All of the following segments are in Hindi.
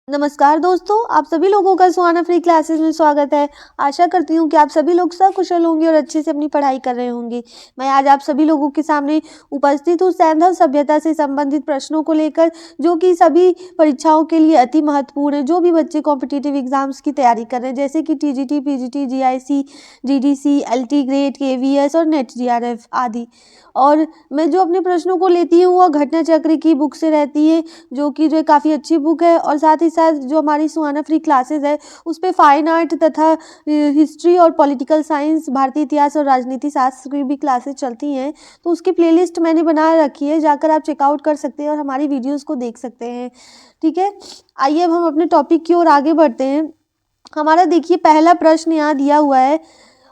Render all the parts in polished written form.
नमस्कार दोस्तों, आप सभी लोगों का सुहाना फ्री क्लासेस में स्वागत है। आशा करती हूँ कि आप सभी लोग सकुशल होंगे और अच्छे से अपनी पढ़ाई कर रहे होंगे। मैं आज आप सभी लोगों के सामने उपस्थित हूँ सैंधव सभ्यता से संबंधित प्रश्नों को लेकर, जो कि सभी परीक्षाओं के लिए अति महत्वपूर्ण है। जो भी बच्चे कॉम्पिटिटिव एग्जाम्स की तैयारी कर रहे हैं, जैसे कि TGT, PGT, GIC, GDC, LT grade, KVS और नेट जीआरएफ आदि। और मैं जो अपने प्रश्नों को लेती हूँ वह घटना चक्र की बुक से रहती है, जो कि जो काफ़ी अच्छी बुक है। और साथ ही साथ जो हमारी सुहाना फ्री क्लासेस है उस पे फाइन आर्ट तथा हिस्ट्री और पॉलिटिकल साइंस, भारतीय इतिहास और राजनीति शास्त्र की भी क्लासेस चलती हैं। तो उसकी प्लेलिस्ट मैंने बना रखी है, जाकर आप चेकआउट कर सकते हैं और हमारी वीडियोस को देख सकते हैं। ठीक है, आइए अब हम अपने टॉपिक की ओर आगे बढ़ते हैं। हमारा देखिए पहला प्रश्न यहाँ दिया हुआ है,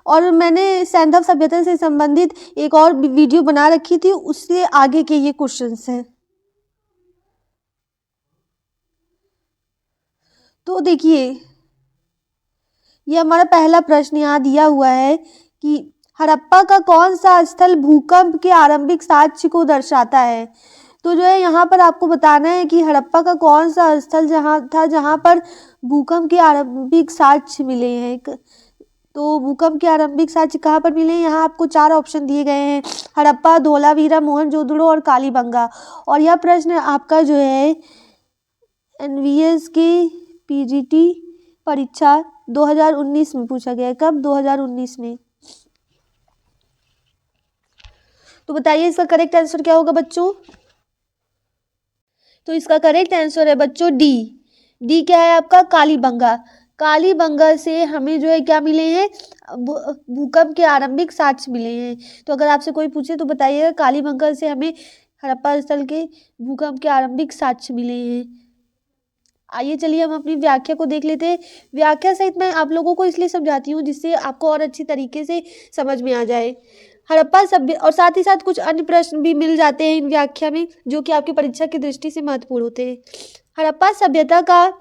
और मैंने सैंधव सभ्यता से संबंधित एक और वीडियो बना रखी थी, उससे आगे के ये क्वेश्चंस हैं। तो देखिए, ये हमारा पहला प्रश्न यहाँ दिया हुआ है कि हड़प्पा का कौन सा स्थल भूकंप के आरंभिक साक्ष्य को दर्शाता है। तो जो है यहाँ पर आपको बताना है कि हड़प्पा का कौन सा स्थल जहाँ पर भूकंप के आरंभिक साक्ष्य मिले हैं। तो भूकंप के आरंभिक साक्ष्य कहाँ पर मिले हैं, यहाँ आपको 4 ऑप्शन दिए गए हैं: हड़प्पा, धोलावीरा, मोहनजोदड़ो और कालीबंगा। और यह प्रश्न आपका जो है एनवीएस की पीजीटी परीक्षा 2019 में पूछा गया है। कब? 2019 में। तो बताइए इसका करेक्ट आंसर क्या होगा बच्चों? तो इसका करेक्ट आंसर है बच्चों डी। डी क्या है आपका? कालीबंगा। कालीबंगा से हमें जो है क्या मिले हैं? भूकंप के आरंभिक साक्ष्य मिले हैं। तो अगर आपसे कोई पूछे तो बताइएगा कालीबंगा से हमें हड़प्पा स्थल के भूकंप के आरंभिक साक्ष्य मिले हैं। आइए चलिए हम अपनी व्याख्या को देख लेते हैं। व्याख्या सहित मैं आप लोगों को इसलिए समझाती हूँ जिससे आपको और अच्छी तरीके से समझ में आ जाए। हड़प्पा सभ्य और साथ ही साथ कुछ अन्य प्रश्न भी मिल जाते हैं इन व्याख्या में, जो कि आपकी परीक्षा की दृष्टि से महत्वपूर्ण होते हैं। हड़प्पा सभ्यता का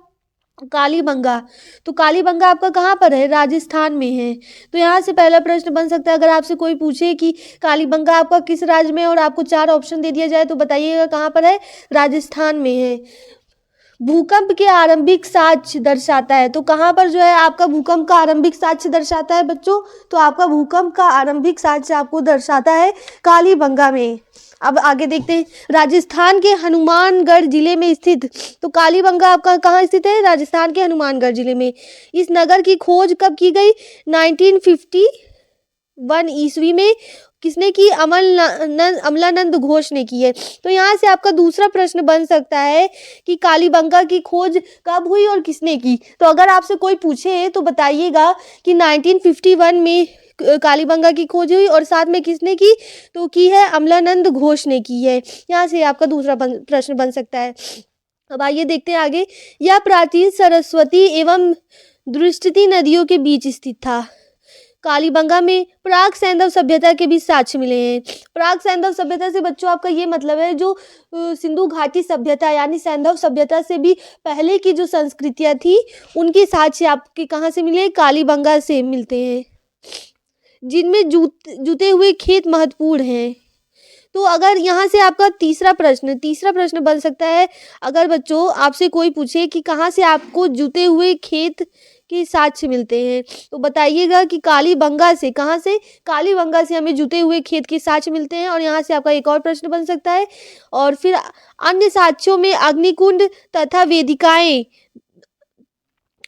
कालीबंगा, तो कालीबंगा आपका कहाँ पर है? राजस्थान में है। तो यहाँ से पहला प्रश्न बन सकता है, अगर आपसे कोई पूछे कि कालीबंगा आपका किस राज्य में है और आपको 4 ऑप्शन दे दिया जाए तो बताइएगा कहाँ पर है? राजस्थान में है। भूकंप के आरंभिक साक्ष्य दर्शाता है, तो कहाँ पर जो है आपका भूकंप का आरंभिक साक्ष्य दर्शाता है बच्चों? तो आपका भूकंप का आरंभिक साक्ष्य आपको दर्शाता है कालीबंगा में। अब आगे देखते हैं, राजस्थान के हनुमानगढ़ जिले में स्थित, तो कालीबंगा आपका कहाँ स्थित है? राजस्थान के हनुमानगढ़ जिले में। इस नगर की खोज कब की गई? 1951 ईस्वी में। किसने की? अमलानंद घोष ने की है। तो यहाँ से आपका दूसरा प्रश्न बन सकता है कि कालीबंगा की खोज कब हुई और किसने की। तो अगर आपसे कोई पूछे तो बताइएगा कि 1951 में कालीबंगा की खोज हुई और साथ में किसने की? तो की है अमलानंद घोष ने की है। यहाँ से आपका दूसरा प्रश्न बन सकता है। अब आइए देखते हैं आगे। यह प्राचीन सरस्वती एवं दृष्टि नदियों के बीच स्थित था। कालीबंगा में प्राक सैंधव सभ्यता के भी साक्ष्य मिले हैं। प्राक सैंधव सभ्यता से बच्चों आपका ये मतलब है जो सिंधु घाटी सभ्यता यानी सैंधव सभ्यता से भी पहले की जो संस्कृतियां थी उनके साक्ष्य आपके कहाँ से मिले? कालीबंगा से मिलते हैं, जिनमें जुते हुए खेत महत्वपूर्ण हैं। तो अगर यहाँ से आपका तीसरा प्रश्न बन सकता है, अगर बच्चों आपसे कोई पूछे कि कहाँ से आपको जुते हुए खेत के साक्ष्य मिलते हैं तो बताइएगा कि कालीबंगा से। कहाँ से? कालीबंगा से हमें जुते हुए खेत के साक्ष्य मिलते हैं। और यहाँ से आपका एक और प्रश्न बन सकता है। और फिर अन्य साक्ष्यों में अग्निकुंड तथा वेदिकाएं,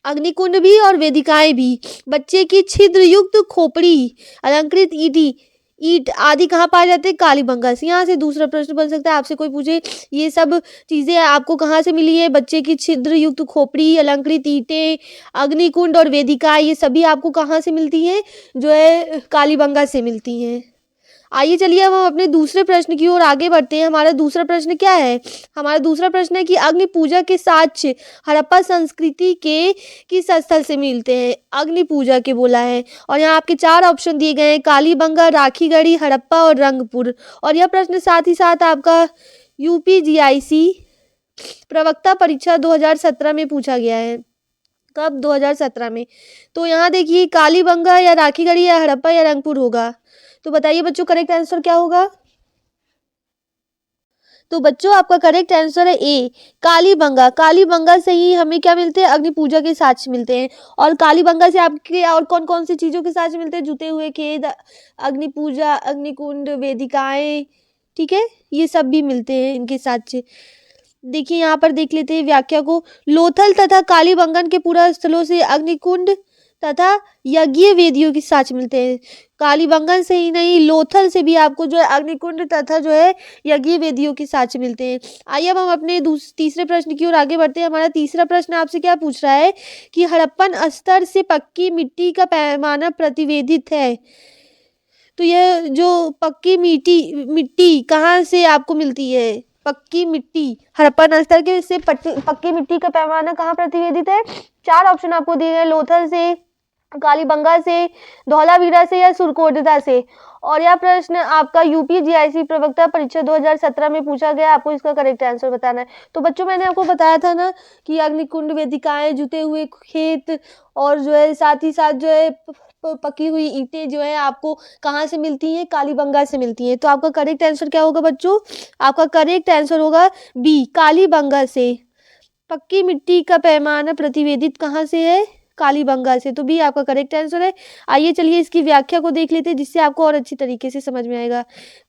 अग्निकुंड भी और वेदिकाएं भी, बच्चे की छिद्र युक्त खोपड़ी, अलंकृत ईट आदि कहाँ पाए जाते हैं? कालीबंगा से। यहाँ से दूसरा प्रश्न बन सकता है, आपसे कोई पूछे ये सब चीज़ें आपको कहाँ से मिली है? बच्चे की छिद्र युक्त खोपड़ी, अलंकृत ईंटें, अग्निकुंड और वेदिका, ये सभी आपको कहाँ से मिलती हैं? जो है कालीबंगा से मिलती हैं। आइए चलिए अब हम अपने दूसरे प्रश्न की ओर आगे बढ़ते हैं। हमारा दूसरा प्रश्न क्या है? हमारा दूसरा प्रश्न है कि अग्नि पूजा के साक्ष्य हड़प्पा संस्कृति के किस स्थल से मिलते हैं? अग्नि पूजा के बोला है। और यहाँ आपके 4 ऑप्शन दिए गए हैं: कालीबंगा, राखीगढ़ी, हड़प्पा और रंगपुर। और यह प्रश्न साथ ही साथ आपका यूपीजीआईसी प्रवक्ता परीक्षा 2017 में पूछा गया है। कब? 2017 में। तो यहाँ देखिए कालीबंगा या राखीगढ़ी या हड़प्पा या रंगपुर होगा। तो बताइए बच्चों करेक्ट आंसर क्या होगा? तो बच्चों आपका करेक्ट आंसर है ए, कालीबंगा। कालीबंगा से ही हमें क्या मिलते हैं, अग्नि पूजा के साक्ष्य मिलते हैं। और कालीबंगा से आपके और कौन कौन सी चीजों के साक्ष्य मिलते हैं, जुते हुए खेत, अग्नि पूजा, अग्निकुंड, वेदिकाएं, ठीक है, ये सब भी मिलते हैं इनके साक्ष्य। देखिए यहाँ पर देख लेते हैं व्याख्या को। लोथल तथा कालीबंगन के पूरा स्थलों से अग्निकुंड तथा यज्ञीय वेदियों के साक्ष्य मिलते हैं। कालीबंगन से ही नहीं, लोथल से भी आपको जो है अग्निकुंड तथा जो है यज्ञीय वेदियों के साक्ष्य मिलते हैं। आइए अब हम अपने तीसरे प्रश्न की ओर आगे बढ़ते हैं। हमारा तीसरा प्रश्न आपसे क्या पूछ रहा है कि हड़प्पन स्तर से पक्की मिट्टी का पैमाना प्रतिवेदित है। तो यह जो पक्की मिट्टी कहाँ से आपको मिलती है, पक्की मिट्टी, हड़प्पन स्तर के से पक्की मिट्टी का पैमाना कहाँ प्रतिवेदित है। 4 ऑप्शन आपको दिए गए, लोथल से, कालीबंगा से, धौलावीरा से या सुरकोटदा से। और यह प्रश्न आपका यूपी जीआईसी प्रवक्ता परीक्षा 2017 में पूछा गया, आपको इसका करेक्ट आंसर बताना है। तो बच्चों मैंने आपको बताया था ना कि अग्निकुंड, वेदिकाएं, जुते हुए खेत और जो है साथ ही साथ जो है पकी हुई ईंटें जो है आपको कहाँ से मिलती हैं, कालीबंगा से मिलती हैं। तो आपका करेक्ट आंसर क्या होगा बच्चों, आपका करेक्ट आंसर होगा बी, कालीबंगा से। पक्की मिट्टी का पैमाना प्रतिवेदित कहाँ से है, कालीबंगा से। तो बी आपका करेक्ट आंसर है। आइए चलिए इसकी व्याख्या को देख लेते हैं जिससे आपको और अच्छी तरीके से समझ में आएगा।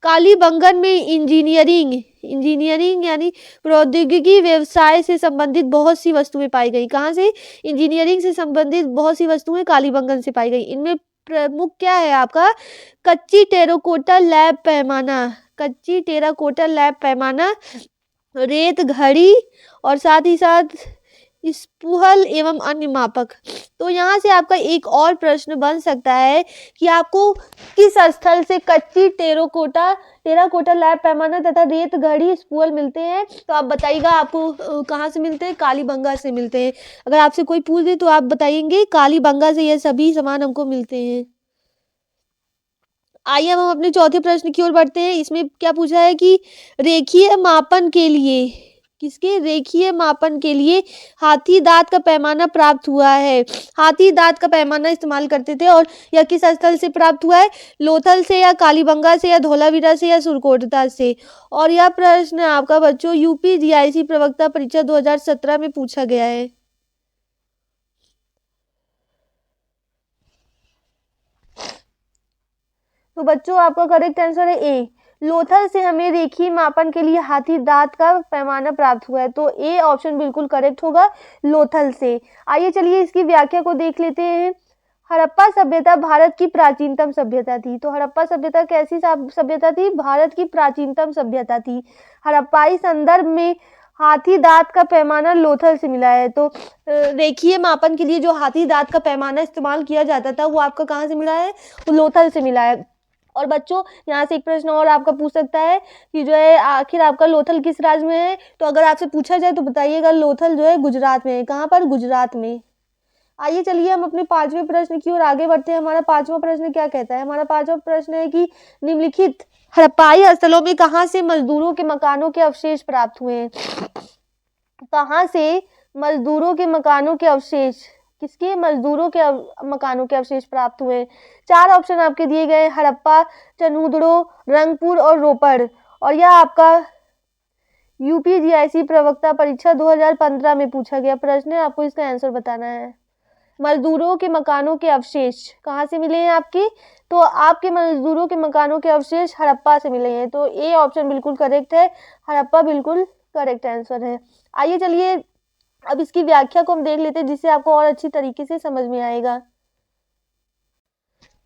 कालीबंगन में इंजीनियरिंग यानी प्रौद्योगिकी व्यवसाय से संबंधित बहुत सी वस्तुएं पाई गई। कहाँ से, इंजीनियरिंग से संबंधित बहुत सी वस्तुएं कालीबंगन से पाई गई। इनमें प्रमुख क्या है आपका, कच्ची टेराकोटा लैब पैमाना, कच्ची टेराकोटा लैब पैमाना, रेत घड़ी और साथ ही साथ स्पूहल एवं अन्य मापक। तो यहाँ से आपका एक और प्रश्न बन सकता है कि आपको किस स्थल से कच्ची टेराकोटा लैब पैमाना तथा रेत घड़ी स्पूहल मिलते हैं। तो आप बताइएगा आपको कहाँ से मिलते हैं, कालीबंगा से मिलते हैं। अगर आपसे कोई पूछ दे तो आप बताएंगे कालीबंगा से ये सभी सामान हमको मिलते हैं। आइए अब हम अपने चौथे प्रश्न की ओर बढ़ते हैं। इसमें क्या पूछा है कि रेखीय मापन के लिए, किसके, रेखीय मापन के लिए हाथी दांत का पैमाना प्राप्त हुआ है। हाथी दांत का पैमाना इस्तेमाल करते थे और यह किस स्थल से प्राप्त हुआ है, लोथल से या कालीबंगा से या धौलावीरा से या सुरकोटदा से। और यह प्रश्न आपका बच्चों यूपी जीआईसी प्रवक्ता परीक्षा 2017 में पूछा गया है। तो बच्चों आपका करेक्ट आंसर है ए, लोथल से हमें रेखीय मापन के लिए हाथी दांत का पैमाना प्राप्त हुआ है। तो ए ऑप्शन बिल्कुल करेक्ट होगा, लोथल से। आइए चलिए इसकी व्याख्या को देख लेते हैं। हड़प्पा सभ्यता भारत की प्राचीनतम सभ्यता थी। तो हड़प्पा सभ्यता कैसी सभ्यता थी, भारत की प्राचीनतम सभ्यता थी। हड़प्पाई संदर्भ में हाथी दांत का पैमाना लोथल से मिला है। तो रेखीय मापन के लिए जो हाथी दांत का पैमाना इस्तेमाल किया जाता था वो आपका कहाँ से मिला है, वो लोथल से मिला है। और बच्चों यहाँ से एक प्रश्न और आपका पूछ सकता है कि जो है आखिर आपका लोथल किस राज्य में है। तो अगर आपसे पूछा जाए तो बताइएगा लोथल जो है गुजरात में है। कहाँ पर, गुजरात में। आइए चलिए हम अपने 5वें प्रश्न की ओर आगे बढ़ते हैं। हमारा 5वां प्रश्न क्या कहता है, हमारा 5वां प्रश्न है कि निम्नलिखित हड़प्पाई स्थलों में कहाँ से मजदूरों के मकानों के अवशेष प्राप्त हुए हैं। कहाँ से मजदूरों के मकानों के अवशेष, किसके, मजदूरों के मकानों के अवशेष प्राप्त हुए। 4 ऑप्शन आपके दिए गए, हड़प्पा, चनूदड़ो, रंगपुर और रोपड़। और यह आपका यूपी जीआईसी प्रवक्ता परीक्षा 2015 में पूछा गया प्रश्न है, आपको इसका आंसर बताना है। मजदूरों के मकानों के अवशेष कहाँ से मिले हैं आपके, तो आपके मजदूरों के मकानों के अवशेष हड़प्पा से मिले हैं। तो ए ऑप्शन बिल्कुल करेक्ट है, हड़प्पा बिल्कुल करेक्ट आंसर है। आइए चलिए अब इसकी व्याख्या को हम देख लेते हैं जिससे आपको और अच्छी तरीके से समझ में आएगा।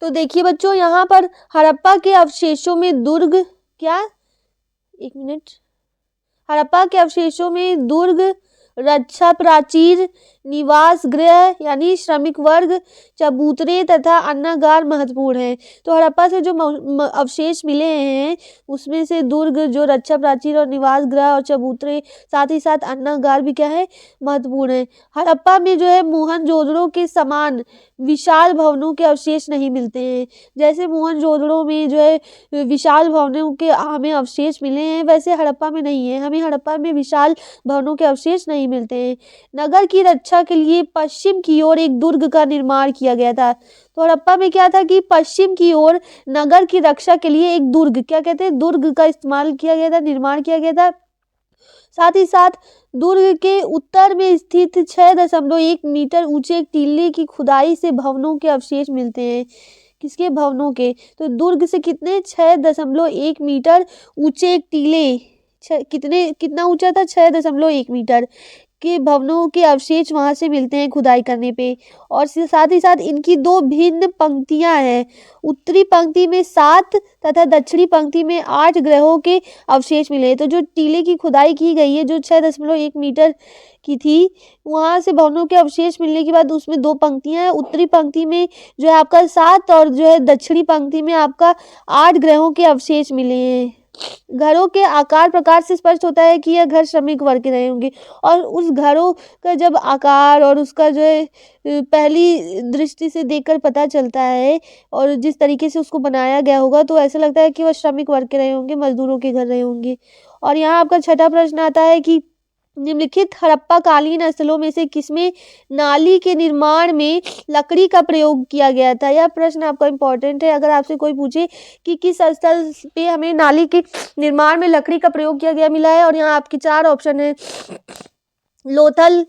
तो देखिए बच्चों यहाँ पर हड़प्पा के अवशेषों में दुर्ग, क्या, एक मिनट, हड़प्पा के अवशेषों में दुर्ग, रक्षा प्राचीर, निवास गृह यानी श्रमिक वर्ग, चबूतरे तथा अन्नागार महत्वपूर्ण है। तो हड़प्पा से जो अवशेष मिले हैं उसमें से दुर्ग, जो रक्षा प्राचीर और निवास गृह और चबूतरे, साथ ही साथ अन्नागार भी क्या है, महत्वपूर्ण है। हड़प्पा में जो है मोहनजोदड़ो के समान विशाल भवनों के अवशेष नहीं मिलते हैं। जैसे मोहनजोदड़ो में जो है विशाल भवनों के हमें अवशेष मिले हैं, वैसे हड़प्पा में नहीं है, हमें हड़प्पा में विशाल भवनों के अवशेष नहीं मिलते हैं। नगर की रक्षा के लिए पश्चिम की ओर एक दुर्ग का निर्माण किया गया था। तो हड़प्पा में क्या था कि पश्चिम की ओर नगर की रक्षा के लिए एक दुर्ग, क्या कहते हैं, दुर्ग का इस्तेमाल किया गया था, निर्माण किया गया था। साथ ही साथ दुर्ग के उत्तर में स्थित 6.1 मीटर ऊंचे एक टीले की खुदाई से भवनों के अवशेष मिलते हैं। किसके? भवनों के। तो दुर्ग से कितने? 6.1 मीटर ऊंचे एक टीले, कितना ऊंचा था? 6.1 मीटर के भवनों के अवशेष वहां से मिलते हैं खुदाई करने पे। और साथ ही साथ इनकी दो भिन्न पंक्तियां हैं। उत्तरी पंक्ति में 7 तथा दक्षिणी पंक्ति में 8 ग्रहों के अवशेष मिले। तो जो टीले की खुदाई की गई है, जो 6.1 मीटर की थी, वहां से भवनों के अवशेष मिलने के बाद उसमें 2 पंक्तियां हैं। उत्तरी पंक्ति में जो है आपका 7 और जो है दक्षिणी पंक्ति में आपका 8 ग्रहों के अवशेष मिले हैं। घरों के आकार प्रकार से स्पष्ट होता है कि यह घर श्रमिक वर्ग के रहे होंगे। और उस घरों का जब आकार और उसका जो है पहली दृष्टि से देखकर पता चलता है और जिस तरीके से उसको बनाया गया होगा, तो ऐसा लगता है कि वह श्रमिक वर्ग के रहे होंगे, मजदूरों के घर रहे होंगे। और यहाँ आपका छठा प्रश्न आता है कि निम्नलिखित हड़प्पा कालीन स्थलों में से किसमें नाली के निर्माण में लकड़ी का प्रयोग किया गया था? यह प्रश्न आपका इम्पोर्टेंट है। अगर आपसे कोई पूछे कि किस स्थल पे हमें नाली के निर्माण में लकड़ी का प्रयोग किया गया मिला है, और यहाँ आपके 4 ऑप्शन है: लोथल,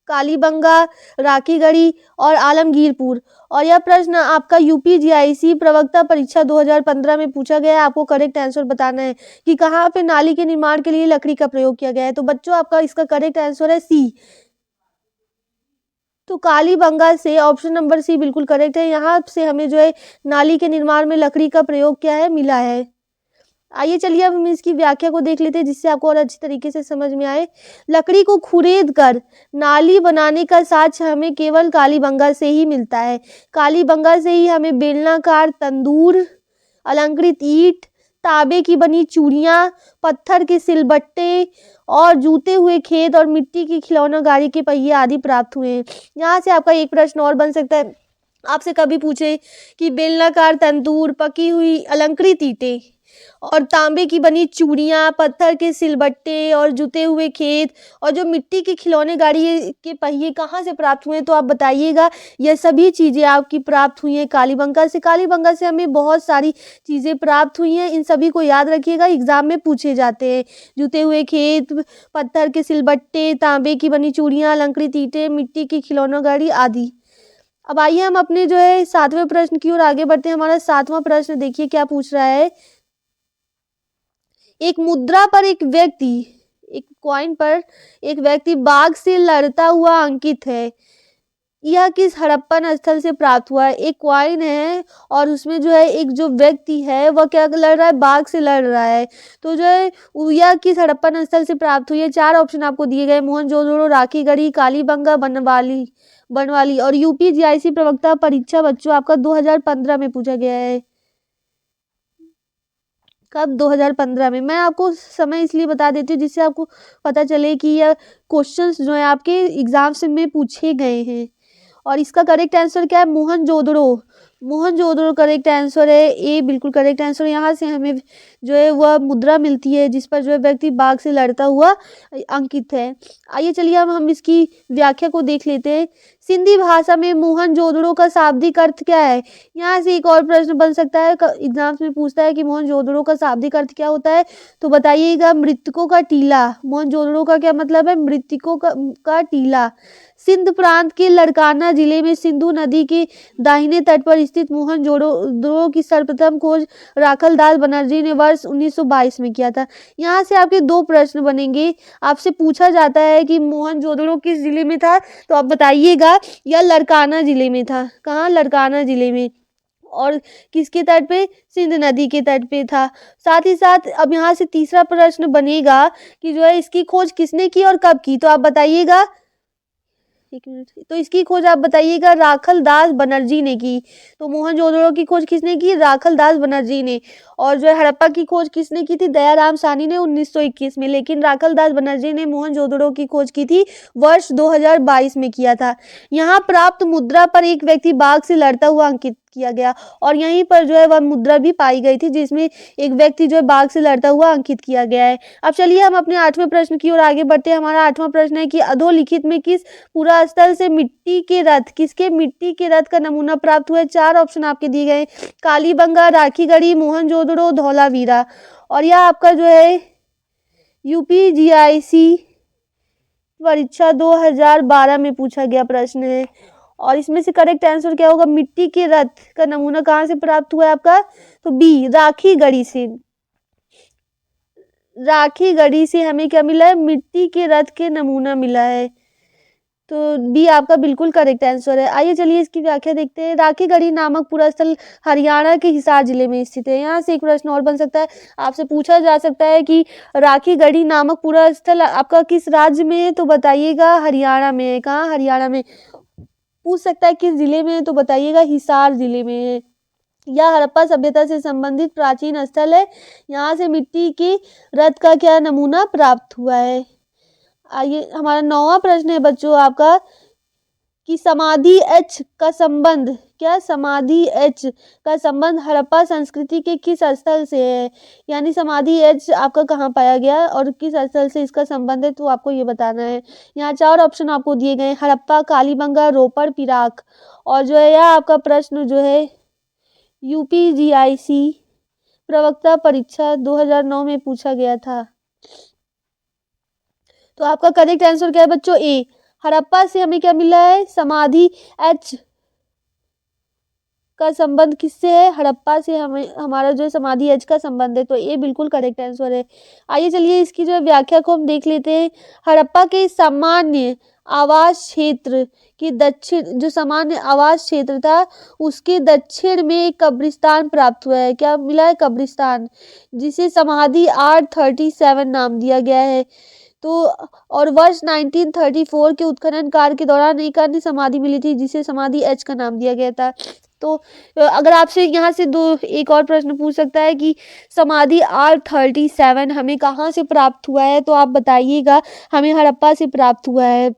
कालीबंगा, राखीगढ़ी और आलमगीरपुर। और यह प्रश्न आपका यूपीजीआईसी प्रवक्ता परीक्षा 2015 में पूछा गया है। आपको करेक्ट आंसर बताना है कि कहाँ पे नाली के निर्माण के लिए लकड़ी का प्रयोग किया गया है। तो बच्चों, आपका इसका करेक्ट आंसर है सी। तो कालीबंगा से ऑप्शन नंबर सी बिल्कुल करेक्ट है। यहाँ से हमें जो है नाली के निर्माण में लकड़ी का प्रयोग क्या है मिला है। आइए चलिए अब हम इसकी व्याख्या को देख लेते हैं, जिससे आपको और अच्छी तरीके से समझ में आए। लकड़ी को खुरेद कर नाली बनाने का साक्ष्य हमें केवल कालीबंगा से ही मिलता है। कालीबंगा से ही हमें बेलनाकार तंदूर, अलंकृत ईंट, तांबे की बनी चूड़ियाँ, पत्थर के सिलबट्टे और जूते हुए खेत और मिट्टी की खिलौना गाड़ी के पहिए आदि प्राप्त हुए हैं। यहाँ से आपका एक प्रश्न और बन सकता है। आपसे कभी पूछे कि बेलनाकार तंदूर, पकी हुई अलंकृत ईंटें और तांबे की बनी चूड़ियाँ, पत्थर के सिलबट्टे और जुते हुए खेत और जो मिट्टी के खिलौने गाड़ी के पहिए कहाँ से प्राप्त हुए, तो आप बताइएगा। यह सभी चीज़ें आपकी प्राप्त हुई हैं कालीबंगा से। कालीबंगा से हमें बहुत सारी चीज़ें प्राप्त हुई हैं। इन सभी को याद रखिएगा, एग्जाम में पूछे जाते हैं। जुते हुए खेत, पत्थर के सिलबट्टे, तांबे की बनी चूड़ियाँ, अलंकृत ईंटें, मिट्टी की खिलौना गाड़ी आदि। अब आइए हम अपने जो है 7वें प्रश्न की ओर आगे बढ़ते हैं। हमारा 7वां प्रश्न देखिए क्या पूछ रहा है। एक मुद्रा पर एक व्यक्ति, एक कॉइन पर एक व्यक्ति बाघ से लड़ता हुआ अंकित है। यह किस हड़प्पन स्थल से प्राप्त हुआ है? एक कॉइन है और उसमें जो है एक जो व्यक्ति है वह क्या लड़ रहा है? बाघ से लड़ रहा है। तो जो है यह किस हड़प्पन स्थल से प्राप्त हुई है? 4 ऑप्शन आपको दिए गए: मोहनजोदड़ो, राखीगढ़ी, कालीबंगा, बनवाली। और यूपीजीआईसी प्रवक्ता परीक्षा बच्चों आपका 2015 में पूछा गया है। कब? 2015 में। मैं आपको समय इसलिए बता देती हूँ जिससे आपको पता चले कि यह क्वेश्चंस जो है आपके एग्जाम से में पूछे गए हैं। और इसका करेक्ट आंसर क्या है? मोहनजोदड़ो करेक्ट आंसर है। ए बिल्कुल करेक्ट आंसर। यहाँ से हमें जो है वह मुद्रा मिलती है जिस पर जो है व्यक्ति बाघ से लड़ता हुआ अंकित है। आइए चलिए अब हम इसकी व्याख्या को देख लेते हैं। सिंधी भाषा में मोहनजोदड़ो का शाब्दिक अर्थ क्या है? यहाँ से एक और प्रश्न बन सकता है, एग्जाम्स में पूछता है कि मोहनजोदड़ो का शाब्दिक अर्थ क्या होता है, तो बताइएगा मृतकों का टीला। मोहनजोदड़ो का क्या मतलब है? मृतकों का टीला। सिंध प्रांत के लड़काना जिले में सिंधु नदी के दाहिने तट पर स्थित मोहनजोदड़ो की सर्वप्रथम खोज राखलदास बनर्जी ने वर्ष 1922 में किया था। यहाँ से आपके 2 प्रश्न बनेंगे। आपसे पूछा जाता है कि मोहनजोदड़ो किस जिले में था, तो आप बताइएगा यह लड़काना जिले में था। कहाँ? लड़काना जिले में। और किसके तट पे? सिंध नदी के तट पे था। साथ ही साथ अब यहाँ से तीसरा प्रश्न बनेगा कि जो है इसकी खोज किसने की और कब की, तो आप बताइएगा। एक मिनट। तो इसकी खोज आप बताइएगा राखलदास बनर्जी ने की। तो मोहनजोदड़ो की खोज किसने की? राखलदास बनर्जी ने। और जो है हड़प्पा की खोज किसने की थी? दयाराम साहनी ने 1921 में। लेकिन राखलदास बनर्जी ने मोहनजोदड़ो की खोज की थी वर्ष 2022 में किया था। यहाँ प्राप्त मुद्रा पर एक व्यक्ति बाघ से लड़ता हुआ अंकित किया गया और यहीं पर जो है वह मुद्रा भी पाई गई थी जिसमें एक व्यक्ति जो है बाघ से लड़ता हुआ अंकित किया गया है। अब चलिए हम अपने 8वें प्रश्न की ओर आगे बढ़ते हैं। हमारा 8वां प्रश्न है कि अधोलिखित में किस पुरा स्थल से मिट्टी के रथ, किसके मिट्टी के रथ का नमूना प्राप्त हुआ है? 4 ऑप्शन आपके दिए गए: कालीबंगा, राखीगढ़ी, मोहनजोदड़ो, धौलावीरा। और यह आपका जो है UPGIC परीक्षा 2012 में पूछा गया प्रश्न है। और इसमें से करेक्ट आंसर क्या होगा? मिट्टी के रथ का नमूना कहाँ से प्राप्त हुआ है आपका? तो बी, राखी गढ़ी से। राखी गढ़ी से हमें क्या मिला है? मिट्टी के रथ के नमूना मिला है। तो बी आपका बिल्कुल करेक्ट आंसर है। आइए चलिए इसकी व्याख्या देखते हैं। राखी गढ़ी नामक पूरा स्थल हरियाणा के हिसार जिले में स्थित है। यहाँ से एक प्रश्न और बन सकता है, आपसे पूछा जा सकता है कि राखी गढ़ी नामक पूरा स्थल आपका किस राज्य में है? तो बताइएगा हरियाणा में है। कहाँ? हरियाणा में। पूछ सकता है किस जिले में है? तो बताइएगा हिसार जिले में है। यह हड़प्पा सभ्यता से संबंधित प्राचीन स्थल है। यहाँ से मिट्टी के रथ का क्या नमूना प्राप्त हुआ है। आइए हमारा 9वां प्रश्न है बच्चों आपका कि समाधि एच का संबंध, क्या समाधि एच का संबंध हड़प्पा संस्कृति के किस स्थल से है? यानी समाधि एच आपका कहाँ पाया गया और किस स्थल से इसका संबंध है, तो आपको ये बताना है। यहाँ 4 ऑप्शन आपको दिए गए, हड़प्पा, कालीबंगा, रोपड़, पिराक। और जो है यह आपका प्रश्न जो है UPGIC प्रवक्ता परीक्षा 2009 में पूछा गया था। तो आपका करेक्ट आंसर क्या है बच्चों? ए, हड़प्पा से हमें क्या मिला है? समाधि एच का संबंध किससे है? हड़प्पा से हमें हमारा जो समाधि एच का संबंध है। तो ये बिल्कुल करेक्ट आंसर है। आइए चलिए इसकी जो व्याख्या को हम देख लेते हैं। हड़प्पा के सामान्य आवास क्षेत्र की दक्षिण, जो सामान्य आवास क्षेत्र था उसके दक्षिण में एक कब्रिस्तान प्राप्त हुआ है। क्या मिला है? कब्रिस्तान, जिसे समाधि R37 नाम दिया गया है। तो और वर्ष 1934 के उत्खनन कार्य के दौरान एक अन्य समाधि मिली थी जिसे समाधि एच का नाम दिया गया था। तो अगर आपसे यहाँ से एक और प्रश्न पूछ सकता है कि समाधि R37 हमें कहाँ से प्राप्त हुआ है, तो आप बताइएगा। हमें हड़प्पा से प्राप्त हुआ है।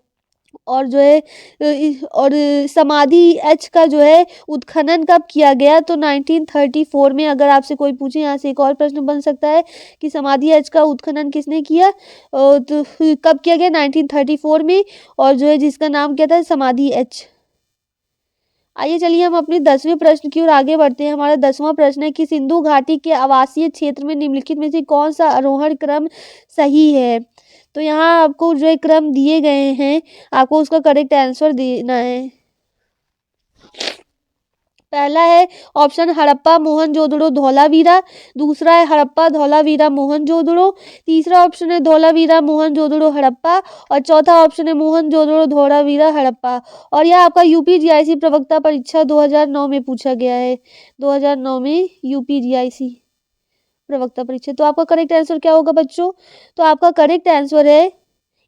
और जो है और समाधि एच का जो है उत्खनन कब किया गया? तो 1934 में। अगर आपसे कोई पूछे, यहाँ से एक और प्रश्न बन सकता है कि समाधि एच का उत्खनन किसने किया, तो कब किया गया? 1934 में। और जो है जिसका नाम क्या था? समाधि एच। आइए चलिए हम अपने 10वें प्रश्न की ओर आगे बढ़ते हैं। हमारा 10वां प्रश्न है कि सिंधु घाटी के आवासीय क्षेत्र में निम्नलिखित में से कौन सा आरोहण क्रम सही है? तो यहाँ आपको जो क्रम दिए गए हैं, आपको उसका करेक्ट आंसर देना है। पहला है ऑप्शन हड़प्पा, मोहनजोदड़ो, धौलावीरा। दूसरा है हड़प्पा, धौलावीरा, मोहनजोदड़ो। तीसरा ऑप्शन है धौलावीरा, मोहनजोदड़ो, हड़प्पा। और चौथा ऑप्शन है मोहनजोदड़ो, धौलावीरा, हड़प्पा। और यह आपका UPGIC प्रवक्ता परीक्षा 2009 में पूछा गया है। 2009 में UPGIC प्रवक्ता परीक्षा। तो आपका करेक्ट आंसर क्या होगा बच्चों? तो आपका करेक्ट आंसर है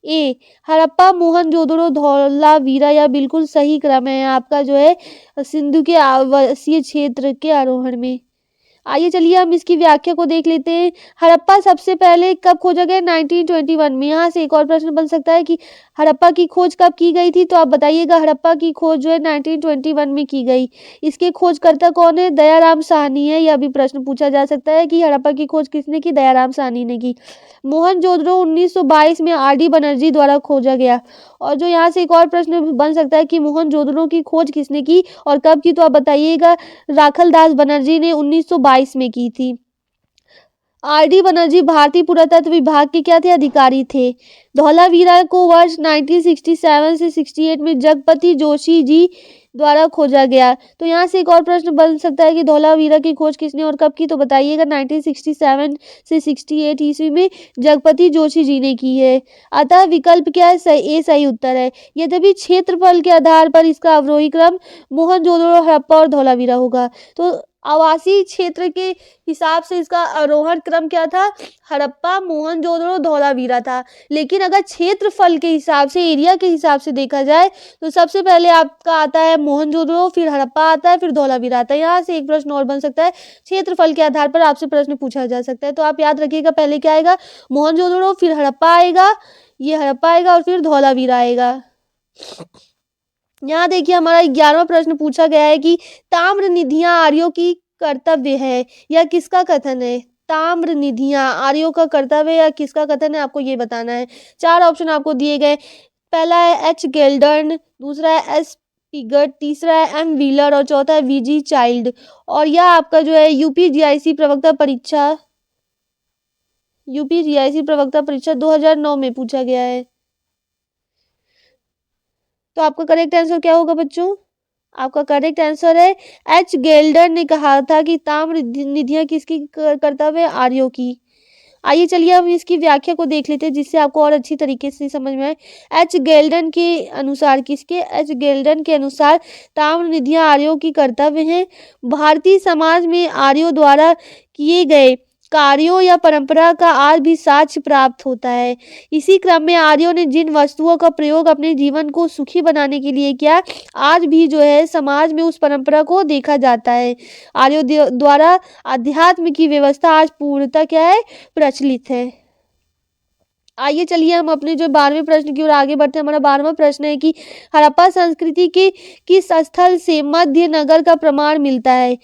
ए, हड़प्पा, मोहनजोदड़ो, धौलावीरा। या बिल्कुल सही क्रम है आपका जो है सिंधु के आवासीय क्षेत्र के आरोहण में। आइए चलिए हम इसकी व्याख्या को देख लेते हैं। हड़प्पा सबसे पहले कब खोजा गया? 1921 में। यहाँ से एक और प्रश्न बन सकता है कि हड़प्पा की खोज कब की गई थी, तो आप बताइएगा। हड़प्पा की खोज जो है 1921 में की गई। इसके खोजकर्ता कौन है? दयाराम साहनी है। यह भी प्रश्न पूछा जा सकता है कि हड़प्पा की खोज किसने की? दयाराम साहनी ने की। मोहनजोदड़ो 1922 में RD बनर्जी द्वारा खोजा गया। और जो यहाँ से एक और प्रश्न बन सकता है कि मोहनजोदड़ो की खोज किसने की और कब की, तो आप बताइएगा। राखलदास बनर्जी ने 1922 में की थी। RD बनर्जी भारतीय पुरातत्व विभाग के क्या थे? अधिकारी थे। धौलावीरा को वर्ष 1967 से 68 में जगपति जोशी जी द्वारा खोजा गया। तो यहाँ से एक और प्रश्न बन सकता है कि धौलावीरा की खोज किसने और कब की, तो बताइएगा। 1967 से 68 ईस्वी में जगपति जोशी जी ने की है। अतः विकल्प क्या है? ए सही उत्तर है। यद्यपि क्षेत्रफल के आधार पर इसका अवरोही क्रम मोहनजोदड़ो, हड़प्पा और धौलावीरा होगा। तो आवासीय क्षेत्र के हिसाब से इसका आरोहण क्रम क्या था? हड़प्पा, मोहनजोदड़ो, धौलावीरा था। लेकिन अगर क्षेत्रफल के हिसाब से, एरिया के हिसाब से देखा जाए तो सबसे पहले आपका आता है मोहनजोदड़ो, फिर हड़प्पा आता है, फिर धौलावीरा आता है। यहाँ से एक प्रश्न और बन सकता है, क्षेत्रफल के आधार पर आपसे प्रश्न पूछा जा सकता है। तो आप याद रखिएगा, पहले क्या आएगा? मोहनजोदड़ो, फिर हड़प्पा आएगा, ये हड़प्पा आएगा और फिर धौलावीरा आएगा। यहाँ देखिए हमारा 11वां प्रश्न पूछा गया है कि ताम्र निधियां आर्यों की कर्तव्य है, यह किसका कथन है? ताम्र निधियां आर्यों का कर्तव्य या किसका कथन है, आपको ये बताना है। 4 ऑप्शन आपको दिए गए। पहला है H गेल्डर्न, दूसरा है S पिगट, तीसरा है M व्हीलर और चौथा है VG चाइल्ड। और यह आपका जो है UPGIC प्रवक्ता परीक्षा यूपीजीआईसी प्रवक्ता परीक्षा 2009 में पूछा गया है। तो आपका करेक्ट आंसर क्या होगा बच्चों? आपका करेक्ट आंसर है एच गेल्डर ने कहा था कि ताम्र निधियां किसकी कर्तव्य? आर्यों की। आइए चलिए हम इसकी व्याख्या को देख लेते हैं जिससे आपको और अच्छी तरीके से समझ में आए। एच गेल्डन के अनुसार, किसके? एच गेल्डन के अनुसार ताम्र निधियां आर्यों की कर्तव्य हैं। भारतीय समाज में आर्यों द्वारा किए गए कार्यों या परंपरा का आज भी साक्ष्य प्राप्त होता है। इसी क्रम में आर्यों ने जिन वस्तुओं का प्रयोग अपने जीवन को सुखी बनाने के लिए किया, आज भी जो है समाज में उस परंपरा को देखा जाता है। आर्यों द्वारा अध्यात्म की व्यवस्था आज पूर्णतः क्या है? प्रचलित है। आइए चलिए हम अपने जो 12वें प्रश्न की ओर आगे बढ़ते हैं। हमारा 12वां प्रश्न है कि हड़प्पा संस्कृति के किस स्थल से मध्य नगर का प्रमाण मिलता है?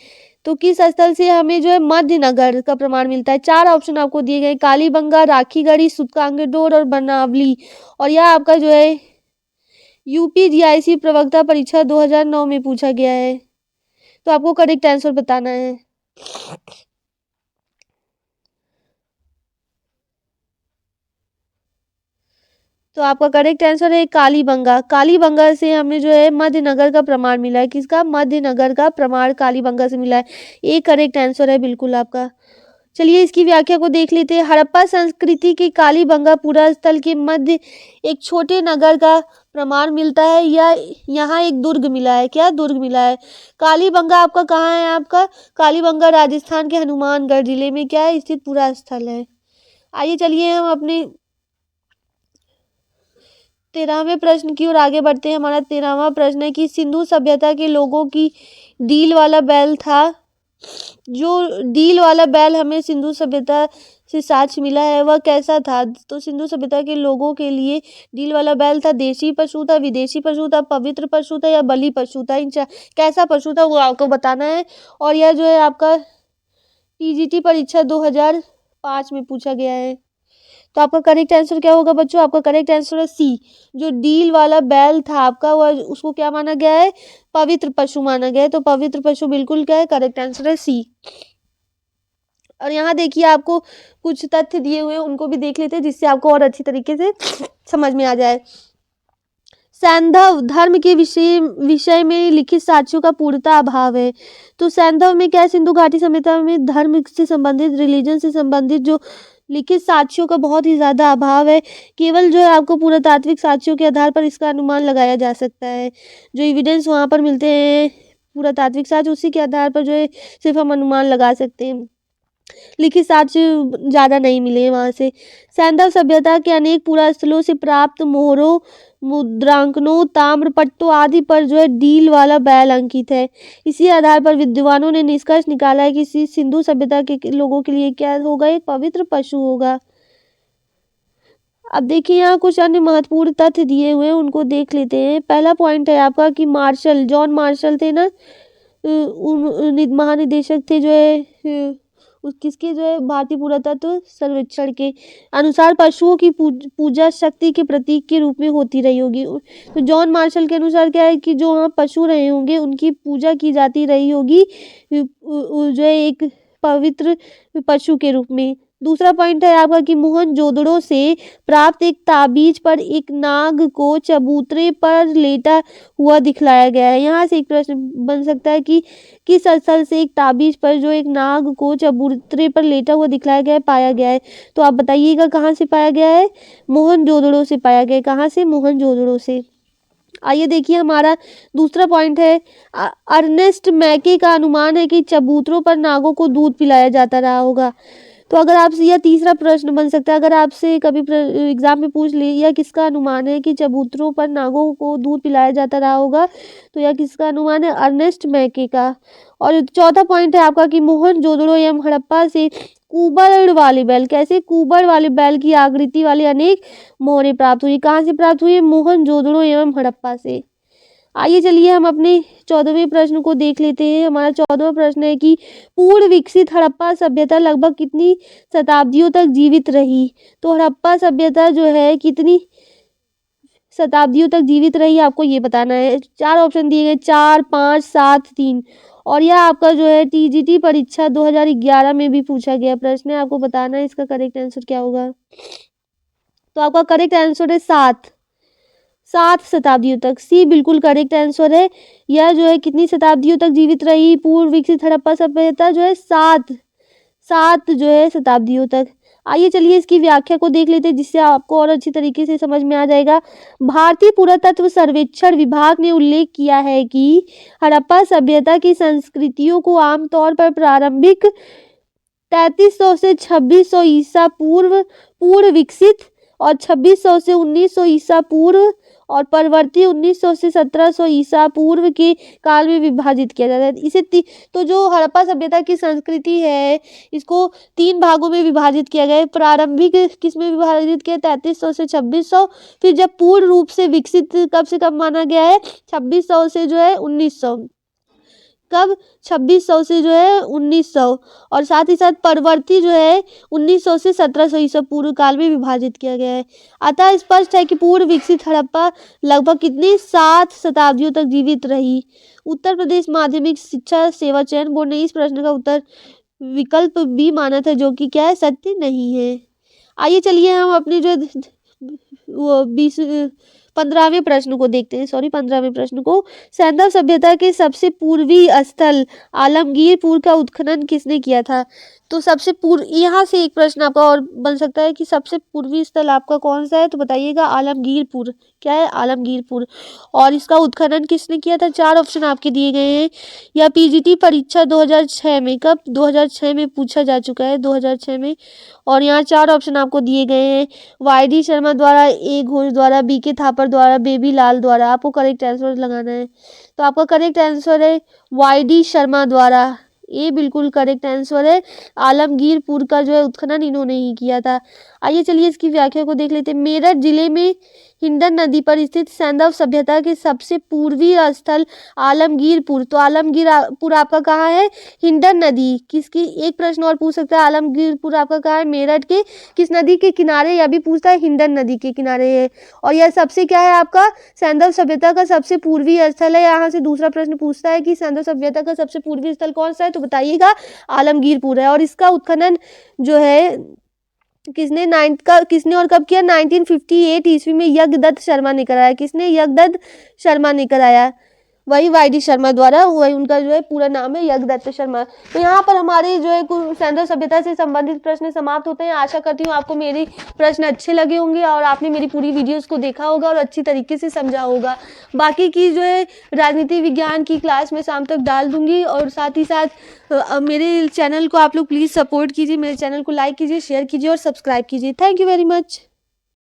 तो किस स्थल से हमें जो है मध्य नगर का प्रमाण मिलता है? 4 ऑप्शन आपको दिए गए, कालीबंगा, राखीगढ़ी, सूतकांगेर और बनावली। और यह आपका जो है यूपीजीआईसी प्रवक्ता परीक्षा 2009 में पूछा गया है। तो आपको करेक्ट आंसर बताना है। तो आपका करेक्ट आंसर है कालीबंगा। कालीबंगा से हमें जो है मध्य नगर का प्रमाण मिला है। किसका? मध्य नगर का प्रमाण कालीबंगा से मिला है। ये करेक्ट आंसर है बिल्कुल आपका। चलिए इसकी व्याख्या को देख लेते हैं। हड़प्पा संस्कृति के कालीबंगा पुरा स्थल के मध्य एक छोटे नगर का प्रमाण मिलता है या यहाँ एक दुर्ग मिला है। क्या? दुर्ग मिला है। कालीबंगा आपका कहाँ है? आपका कालीबंगा राजस्थान के हनुमानगढ़ जिले में क्या है? स्थित पुरा स्थल है। आइए चलिए हम अपने 13वें प्रश्न की ओर आगे बढ़ते हैं। हमारा 13वां प्रश्न है कि सिंधु सभ्यता के लोगों की डील वाला बैल था। जो डील वाला बैल हमें सिंधु सभ्यता से साक्ष्य मिला है वह कैसा था? तो सिंधु सभ्यता के लोगों के लिए डील वाला बैल था देशी पशु था, विदेशी पशु था, पवित्र पशु था या बलि पशु था? कैसा पशु था वो आपको बताना है। और यह जो है आपका टीजीटी परीक्षा 2005 में पूछा गया है। तो आपका करेक्ट आंसर क्या होगा बच्चों? आपका करेक्ट आंसर है सी। जो डील वाला बैल था आपका वह उसको क्या माना गया है? पवित्र पशु माना गया है। तो पवित्र पशु बिल्कुल क्या है? करेक्ट आंसर है सी। और यहाँ देखिए आपको कुछ तथ्य दिए हुए हैं, उनको भी देख लेते हैं जिससे आपको और अच्छी तरीके से समझ में आ जाए। सैंधव धर्म के विषय में लिखित साक्ष्यों का पूर्णतः अभाव है। तो सैंधव में क्या है? सिंधु घाटी सभ्यता में धर्म से संबंधित, रिलीजन से संबंधित जो लिखित साक्ष्यों का बहुत ही ज्यादा अभाव है। केवल जो है आपको पुरातात्विक साक्ष्यों के आधार पर इसका अनुमान लगाया जा सकता है। जो एविडेंस वहां पर मिलते हैं पुरातात्विक साक्ष्य, उसी के आधार पर जो है सिर्फ हम अनुमान लगा सकते हैं। लिखित साक्ष्य ज्यादा नहीं मिले वहां से। सैंधव सभ्यता के अनेक पुरास्थलों से प्राप्त मोहरों, मुद्रांकनों, ताम्रपट्टों आदि पर जो है डील वाला बैल अंकित है। इसी आधार पर विद्वानों ने निष्कर्ष निकाला है कि सिंधु सभ्यता के लोगों के लिए क्या होगा? एक पवित्र पशु होगा। अब देखिए यहाँ कुछ अन्य महत्वपूर्ण तथ्य दिए हुए हैं, उनको देख लेते हैं। पहला पॉइंट है आपका कि मार्शल, जॉन मार्शल थे ना, महानिदेशक थे जो है किसके? जो है भारतीय पुरातत्व सर्वेक्षण के अनुसार पशुओं की पूजा शक्ति के प्रतीक के रूप में होती रही होगी। तो जॉन मार्शल के अनुसार क्या है कि जो वहाँ पशु रहे होंगे उनकी पूजा की जाती रही होगी जो है एक पवित्र पशु के रूप में। दूसरा पॉइंट है आपका कि मोहनजोदड़ो से प्राप्त एक ताबीज पर एक नाग को चबूतरे पर लेटा हुआ दिखलाया गया है। यहाँ से एक प्रश्न बन सकता है कि किस स्थल से एक ताबीज पर जो एक नाग को चबूतरे पर लेटा हुआ दिखलाया गया है, पाया गया है? तो आप बताइएगा कहाँ से पाया गया है? मोहनजोदड़ो से पाया गया है। कहाँ से? मोहनजोदड़ो से। आइए देखिए हमारा दूसरा पॉइंट है अर्नेस्ट मैके का अनुमान है कि चबूतरों पर नागों को दूध पिलाया जाता रहा होगा। तो अगर आपसे यह तीसरा प्रश्न बन सकता है, अगर आपसे कभी एग्जाम में पूछ ले यह किसका अनुमान है कि चबूतरों पर नागों को दूध पिलाया जाता रहा होगा, तो यह किसका अनुमान है? अर्नेस्ट मैके का। और चौथा पॉइंट है आपका कि मोहनजोदड़ो एवं हड़प्पा से कुबड़ वाले बैल, कैसे? कुबड़ वाले बैल की आकृति वाले अनेक मोहरें प्राप्त हुई। कहाँ से प्राप्त हुई? मोहनजोदड़ो एवं हड़प्पा से। आइए चलिए हम अपने 14वें प्रश्न को देख लेते हैं। हमारा 14वां प्रश्न है कि पूर्ण विकसित हड़प्पा सभ्यता लगभग कितनी शताब्दियों तक जीवित रही? तो हड़प्पा सभ्यता जो है कितनी शताब्दियों तक जीवित रही, आपको ये बताना है। 4 ऑप्शन दिए गए, 4, 5, 7, 3। और यह आपका जो है टीजीटी परीक्षा 2011 में भी पूछा गया प्रश्न है, आपको बताना है इसका करेक्ट आंसर क्या होगा। तो आपका करेक्ट आंसर है 7 शताब्दियों तक। सी बिल्कुल करेक्ट आंसर है। यह जो है कितनी शताब्दियों तक जीवित रही पूर्व विकसित हड़प्पा सभ्यता, जो है 7 जो है शताब्दियों तक। आइए चलिए इसकी व्याख्या को देख लेते हैं, जिससे आपको और अच्छी तरीके से समझ में आ जाएगा। भारतीय पुरातत्व सर्वेक्षण विभाग ने उल्लेख किया है कि हड़प्पा सभ्यता की संस्कृतियों को आमतौर पर प्रारंभिक 3300 से 2600 ईसा पूर्व विकसित और 2600 से 1900 ईसा पूर्व और परवर्ती 1900 से 1700 ईसा पूर्व के काल में विभाजित किया जाता है। इसे तो जो हड़प्पा सभ्यता की संस्कृति है, इसको 3 भागों में विभाजित किया गया है। प्रारंभिक किस में विभाजित किया, 3300 से 2600। फिर जब पूर्ण रूप से विकसित कब से कब माना गया है, 2600 से जो है 1900। कब, 2600 से जो है 1900। और साथ ही साथ परवर्ती जो है 1900 से 1700 ईसा पूर्व काल में विभाजित किया गया है। अतः स्पष्ट है कि पूर्व विकसित हड़प्पा लगभग कितनी 7 शताब्दियों तक जीवित रही। उत्तर प्रदेश माध्यमिक शिक्षा सेवा चयन बोर्ड ने इस प्रश्न का उत्तर विकल्प बी माना था, जो कि क्या है, सत्य नहीं है। आइए चलिए हम अपनी जो वो 15वें प्रश्न को देखते हैं। 15वें प्रश्न को, सैंधव सभ्यता के सबसे पूर्वी स्थल आलमगीरपुर का उत्खनन किसने किया था। तो सबसे पूर्व, यहाँ से एक प्रश्न आपका और बन सकता है कि सबसे पूर्वी स्थल आपका कौन सा है, तो बताइएगा आलमगीरपुर। क्या है, आलमगीरपुर। और इसका उत्खनन किसने किया था। 4 ऑप्शन आपके दिए गए हैं। यह पीजीटी परीक्षा 2006 में, कब, 2006 में पूछा जा चुका है, 2006 में। और यहाँ 4 ऑप्शन आपको दिए गए हैं। वाई.डी. शर्मा द्वारा, ए. घोष द्वारा, बी.के. थापर द्वारा, बेबी लाल द्वारा। आपको करेक्ट आंसर लगाना है। तो आपका करेक्ट आंसर है वाई.डी. शर्मा द्वारा। ये बिल्कुल करेक्ट आंसर है। आलमगीरपुर का जो है उत्खनन इन्होंने ही किया था। आइए चलिए इसकी व्याख्या को देख लेते हैं। मेरठ जिले में हिंडन नदी पर स्थित सैंधव सभ्यता के सबसे पूर्वी स्थल आलमगीरपुर। तो आलमगीरपुर आपका कहाँ है, हिंडन नदी किसकी। एक प्रश्न और पूछ सकता है, आलमगीरपुर आपका कहाँ है, मेरठ के किस नदी के किनारे, यह भी पूछता है, हिंडन नदी के किनारे है। और यह सबसे क्या है आपका, सैंधव सभ्यता का सबसे पूर्वी स्थल है। यहाँ से दूसरा प्रश्न पूछता है कि सैंधव सभ्यता का सबसे पूर्वी स्थल कौन सा है, तो बताइएगा आलमगीरपुर है। और इसका उत्खनन जो है किसने और कब किया, 1958 ईस्वी में यज्ञदत्त शर्मा ने कराया। किसने, यज्ञदत्त शर्मा ने कराया। वही वाई.डी. शर्मा द्वारा, वही उनका जो है पूरा नाम है यज्ञदत्त शर्मा। तो यहाँ पर हमारे जो है सैंधव सभ्यता से संबंधित प्रश्न समाप्त होते हैं। आशा करती हूँ आपको मेरे प्रश्न अच्छे लगे होंगे और आपने मेरी पूरी वीडियोस को देखा होगा और अच्छी तरीके से समझा होगा। बाकी की जो है राजनीति विज्ञान की क्लास में शाम तक डाल दूंगी। और साथ ही साथ मेरे चैनल को आप लोग प्लीज़ सपोर्ट कीजिए, मेरे चैनल को लाइक कीजिए, शेयर कीजिए और सब्सक्राइब कीजिए। Thank you very much.